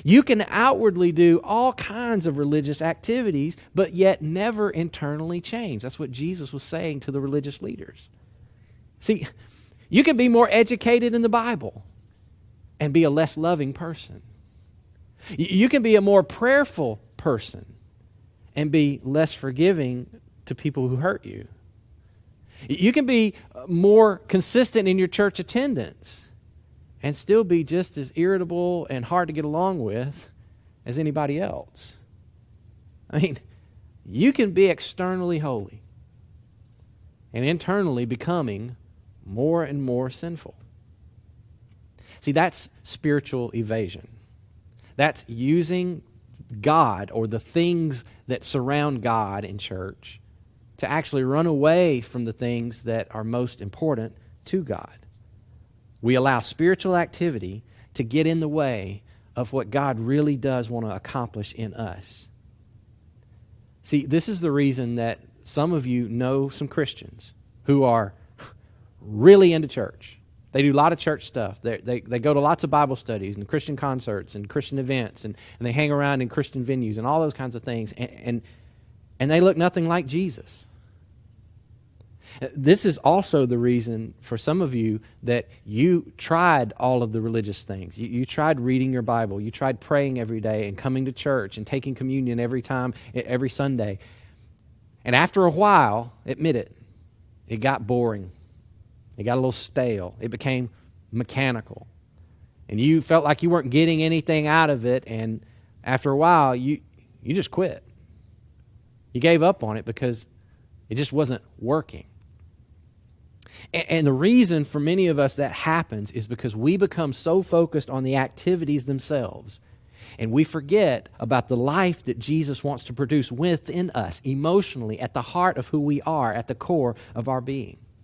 You can outwardly do all kinds of religious activities, but yet never internally change. That's what Jesus was saying to the religious leaders. See, you can be more educated in the Bible and be a less loving person. You can be a more prayerful person and be less forgiving to people who hurt you. You can be more consistent in your church attendance and still be just as irritable and hard to get along with as anybody else. I mean, you can be externally holy and internally becoming more and more sinful. See, that's spiritual evasion. That's using God or the things that surround God in church to actually run away from the things that are most important to God. We allow spiritual activity to get in the way of what God really does want to accomplish in us. See, this is the reason that some of you know some Christians who are really into church. They do a lot of church stuff. They go to lots of Bible studies and Christian concerts and Christian events, and they hang around in Christian venues and all those kinds of things, and they look nothing like Jesus. This is also the reason for some of you that you tried all of the religious things. You tried reading your Bible. You tried praying every day and coming to church and taking communion every Sunday. And after a while, admit it, it got boring. It got a little stale. It became mechanical. And you felt like you weren't getting anything out of it, and after a while, you just quit. You gave up on it because it just wasn't working. And the reason for many of us that happens is because we become so focused on the activities themselves, and we forget about the life that Jesus wants to produce within us, emotionally, at the heart of who we are, at the core of our being.